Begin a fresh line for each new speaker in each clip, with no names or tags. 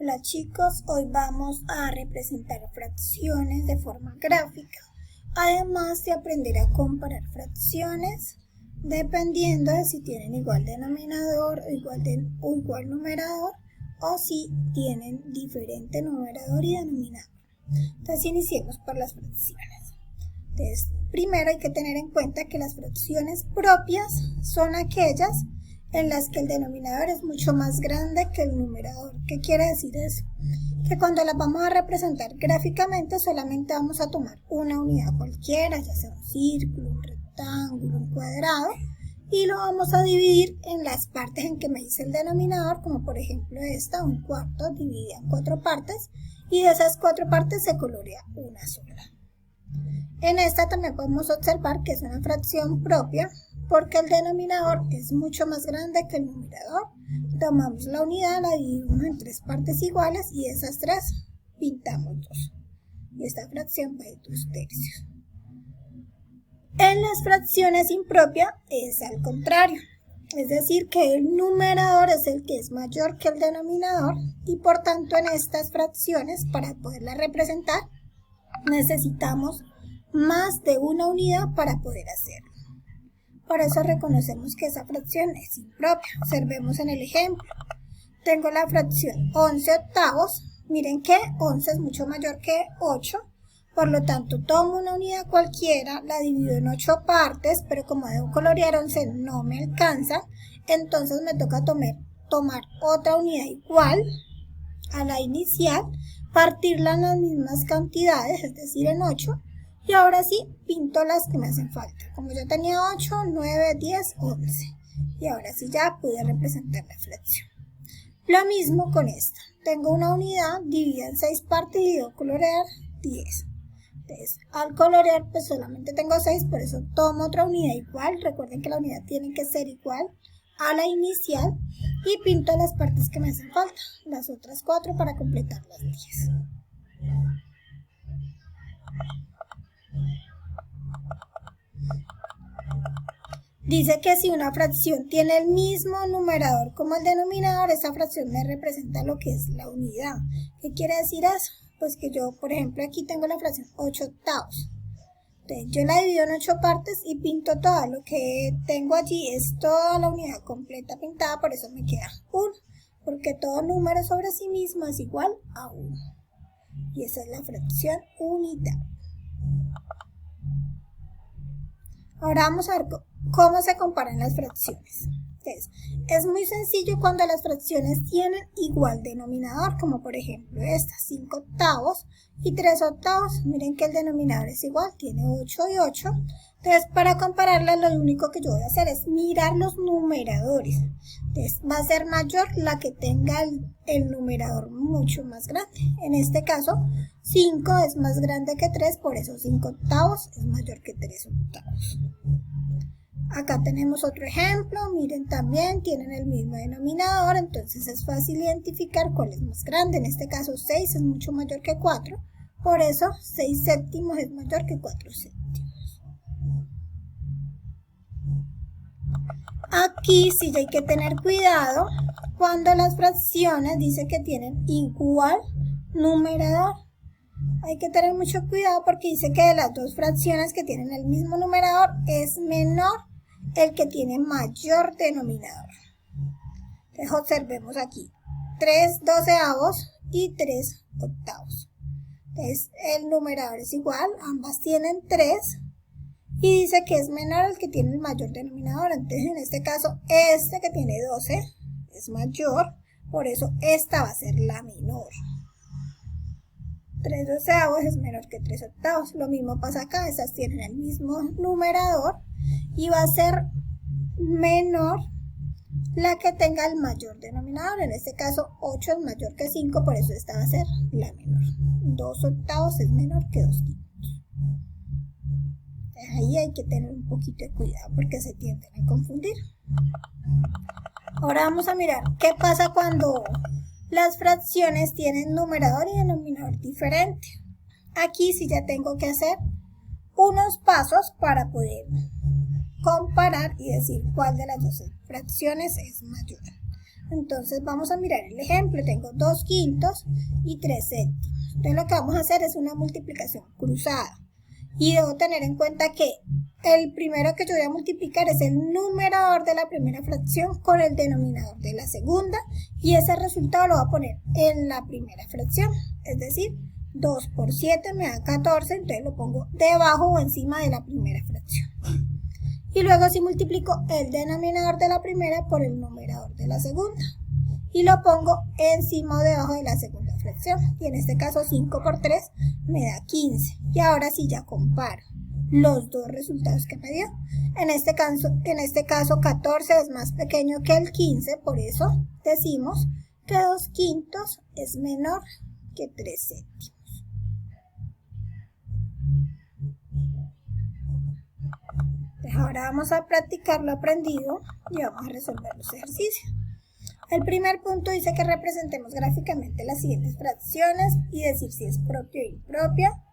Hola chicos, hoy vamos a representar fracciones de forma gráfica, además de aprender a comparar fracciones dependiendo de si tienen igual denominador o igual numerador o si tienen diferente numerador y denominador. Entonces iniciemos por las fracciones. Entonces, primero hay que tener en cuenta que las fracciones propias son aquellas en las que el denominador es mucho más grande que el numerador. ¿Qué quiere decir eso? Que cuando las vamos a representar gráficamente solamente vamos a tomar una unidad cualquiera, ya sea un círculo, un rectángulo, un cuadrado, y lo vamos a dividir en las partes en que me dice el denominador, como por ejemplo esta, un cuarto dividida en 4 partes, y de esas 4 partes se colorea una sola. En esta también podemos observar que es una fracción propia, porque el denominador es mucho más grande que el numerador. Tomamos la unidad, la dividimos en 3 partes iguales y de esas 3 pintamos 2. Y esta fracción va de 2/3. En las fracciones impropias es al contrario. Es decir, que el numerador es el que es mayor que el denominador y por tanto en estas fracciones, para poderlas representar, necesitamos más de una unidad para poder hacerlo. Por eso reconocemos que esa fracción es impropia. Observemos en el ejemplo. Tengo la fracción 11/8. Miren que 11 es mucho mayor que 8. Por lo tanto, tomo una unidad cualquiera, la divido en 8 partes, pero como debo colorear 11 no me alcanza. Entonces me toca tomar otra unidad igual a la inicial, partirla en las mismas cantidades, es decir, en 8. Y ahora sí, pinto las que me hacen falta. Como yo tenía 8, 9, 10, 11. Y ahora sí ya pude representar la fracción. Lo mismo con esta. Tengo una unidad dividida en 6 partes y debo colorear 10. Entonces, al colorear pues solamente tengo 6, por eso tomo otra unidad igual. Recuerden que la unidad tiene que ser igual a la inicial. Y pinto las partes que me hacen falta. Las otras 4 para completar las 10. Dice que si una fracción tiene el mismo numerador como el denominador, esa fracción me representa lo que es la unidad. ¿Qué quiere decir eso? Pues que yo, por ejemplo, aquí tengo la fracción 8/8. Entonces yo la divido en 8 partes y pinto toda. Lo que tengo allí es toda la unidad completa pintada, por eso me queda 1. Porque todo número sobre sí mismo es igual a 1. Y esa es la fracción unidad. Ahora vamos a ver cómo se comparan las fracciones. Entonces, es muy sencillo cuando las fracciones tienen igual denominador, como por ejemplo esta, 5/8 y 3/8. Miren que el denominador es igual, tiene 8 y 8. Entonces, para compararlas, lo único que yo voy a hacer es mirar los numeradores. Entonces, va a ser mayor la que tenga el numerador mucho más grande. En este caso, 5 es más grande que 3, por eso 5/8 es mayor que 3/8. Acá tenemos otro ejemplo, miren también, tienen el mismo denominador, entonces es fácil identificar cuál es más grande. En este caso 6 es mucho mayor que 4, por eso 6/7 es mayor que 4/7. Aquí sí hay que tener cuidado cuando las fracciones dice que tienen igual numerador. Hay que tener mucho cuidado porque dice que de las dos fracciones que tienen el mismo numerador es menor el que tiene mayor denominador. Entonces observemos aquí 3/12 y 3/8. Entonces el numerador es igual, ambas tienen 3 y dice que es menor el que tiene el mayor denominador. Entonces en este caso este que tiene 12 es mayor, por eso esta va a ser la menor. 3/12 es menor que 3/8. Lo mismo pasa acá, estas tienen el mismo numerador y va a ser menor la que tenga el mayor denominador. En este caso 8 es mayor que 5, por eso esta va a ser la menor. 2/8 es menor que 2/5. Ahí hay que tener un poquito de cuidado porque se tienden a confundir. Ahora vamos a mirar qué pasa cuando las fracciones tienen numerador y denominador diferente. Aquí sí ya tengo que hacer unos pasos para poder comparar y decir cuál de las dos fracciones es mayor. Entonces vamos a mirar el ejemplo. Tengo 2 quintos y 3 séptimos. Entonces lo que vamos a hacer es una multiplicación cruzada. Y debo tener en cuenta que el primero que yo voy a multiplicar es el numerador de la primera fracción con el denominador de la segunda. Y ese resultado lo voy a poner en la primera fracción. Es decir, 2 por 7 me da 14, entonces lo pongo debajo o encima de la primera fracción. Y luego si multiplico el denominador de la primera por el numerador de la segunda. Y lo pongo encima o debajo de la segunda fracción. Y en este caso 5 por 3 me da 15. Y ahora sí ya comparo los dos resultados que me dio. En este caso 14 es más pequeño que el 15, por eso decimos que 2 quintos es menor que 3 séptimos. Ahora vamos a practicar lo aprendido y vamos a resolver los ejercicios. El primer punto dice que representemos gráficamente las siguientes fracciones y decir si es propia o impropia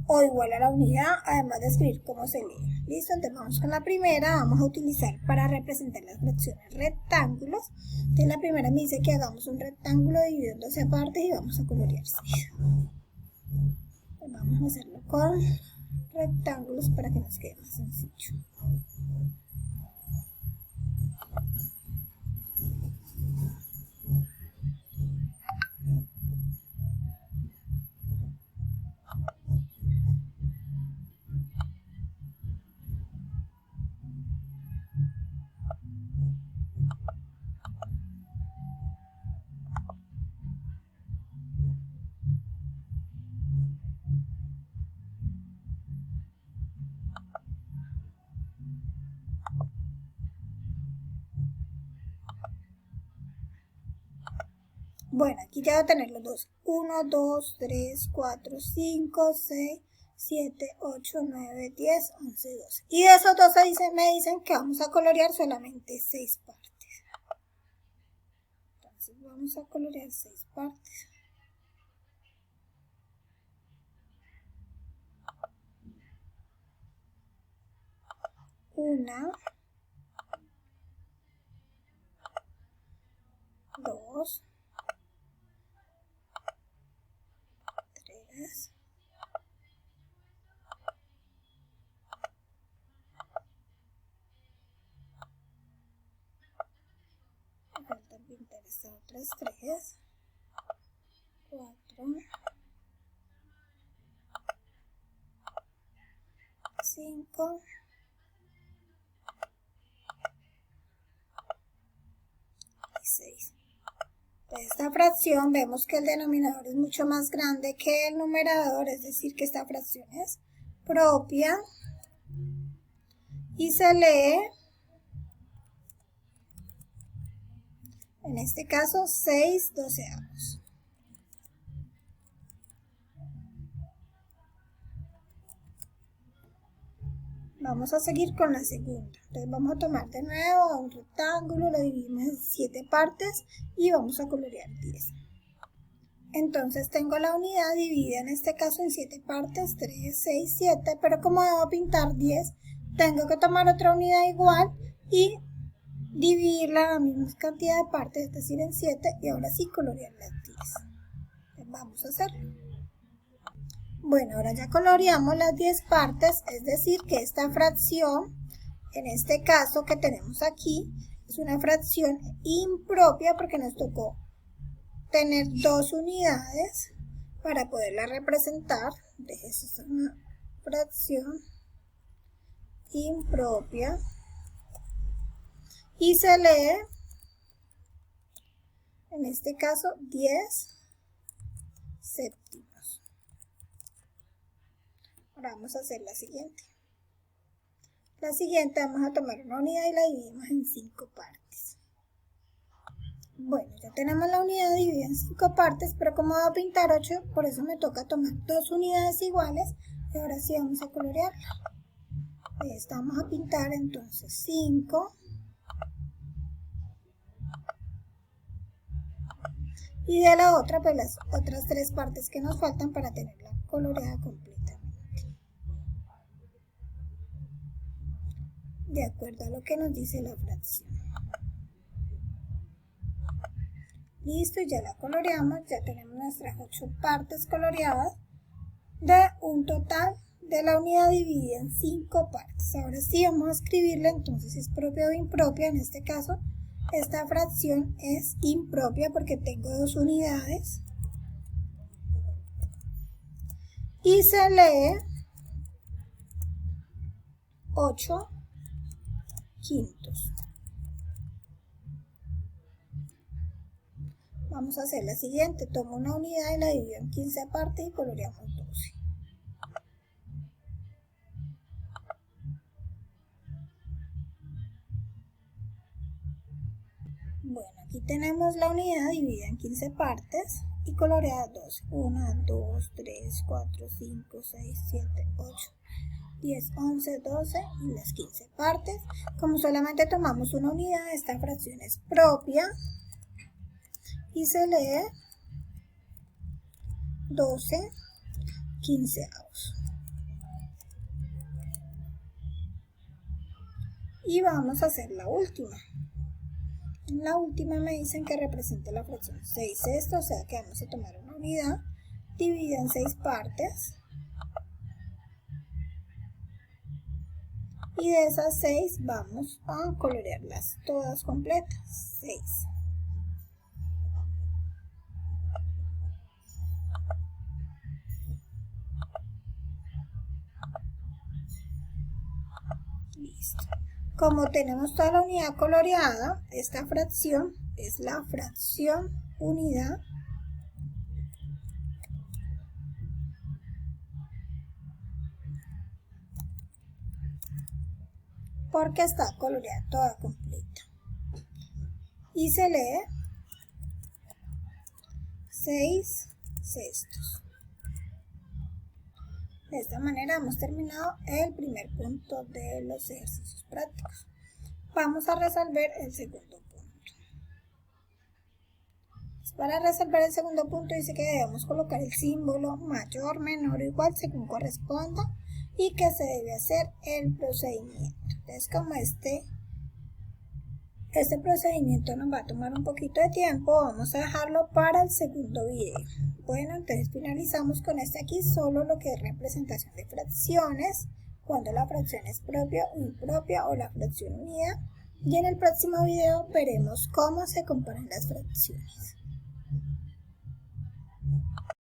o igual a la unidad, además de escribir cómo se lee. ¿Listo? Entonces vamos con la primera. Vamos a utilizar para representar las fracciones rectángulos. Entonces la primera me dice que hagamos un rectángulo dividido en 12 partes y vamos a colorear 6. Vamos a hacerlo con rectángulos para que nos quede más sencillo. Bueno, aquí ya voy a tener los dos. 1, 2, 3, 4, 5, 6, 7, 8, 9, 10, 11, 12. Y de esos 12 me dicen que vamos a colorear solamente 6 partes. Entonces vamos a colorear 6 partes. Una, 2, 3, 3, 4, 5, y 6. De esta fracción vemos que el denominador es mucho más grande que el numerador, es decir, que esta fracción es propia y se lee, en este caso, 6 doceavos. Vamos a seguir con la segunda. Entonces vamos a tomar de nuevo un rectángulo, lo dividimos en 7 partes y vamos a colorear 10. Entonces tengo la unidad dividida en este caso en 7 partes, 3, 6, 7, pero como debo pintar 10, tengo que tomar otra unidad igual y dividirla en la misma cantidad de partes, es decir, en 7, y ahora sí colorear las 10. Entonces vamos a hacerlo. Bueno, ahora ya coloreamos las 10 partes, es decir, que esta fracción, en este caso que tenemos aquí, es una fracción impropia porque nos tocó tener 2 unidades para poderla representar. Entonces es una fracción impropia y se lee, en este caso, 10 séptimos. Ahora vamos a hacer la siguiente. La siguiente vamos a tomar una unidad y la dividimos en 5 partes. Bueno, ya tenemos la unidad dividida en 5 partes, pero como voy a pintar 8, por eso me toca tomar 2 unidades iguales. Y ahora sí vamos a colorearla. Esta vamos a pintar entonces 5. Y de la otra, pues las otras 3 partes que nos faltan para tenerla coloreada completamente. De acuerdo a lo que nos dice la fracción. Listo, ya la coloreamos, ya tenemos nuestras 8 partes coloreadas de un total de la unidad dividida en 5 partes. Ahora sí vamos a escribirla, entonces es propia o impropia. En este caso, esta fracción es impropia porque tengo 2 unidades y se lee 8 quintos. Vamos a hacer la siguiente, tomo una unidad y la divido en 15 partes y coloreamos 12. Bueno, aquí tenemos la unidad dividida en 15 partes y coloreada 12. 1, 2, 3, 4, 5, 6, 7, 8, 10, 11, 12 y las 15 partes. Como solamente tomamos una unidad, esta fracción es propia y se lee 12 quinceavos. Y vamos a hacer la última. En la última me dicen que representa la fracción 6 sextos, o sea que vamos a tomar una unidad dividida en 6 partes. Y de esas 6 vamos a colorearlas todas completas. 6. Listo. Como tenemos toda la unidad coloreada, esta fracción es la fracción unidad porque está coloreada toda completa. Y se lee 6 sextos. De esta manera hemos terminado el primer punto de los ejercicios prácticos. Vamos a resolver el segundo punto. Para resolver el segundo punto dice que debemos colocar el símbolo mayor, menor o igual según corresponda y que se debe hacer el procedimiento. Entonces, como este procedimiento nos va a tomar un poquito de tiempo, vamos a dejarlo para el segundo video. Bueno, entonces finalizamos con este aquí, solo lo que es representación de fracciones, cuando la fracción es propia o impropia o la fracción unida. Y en el próximo video veremos cómo se comparan las fracciones.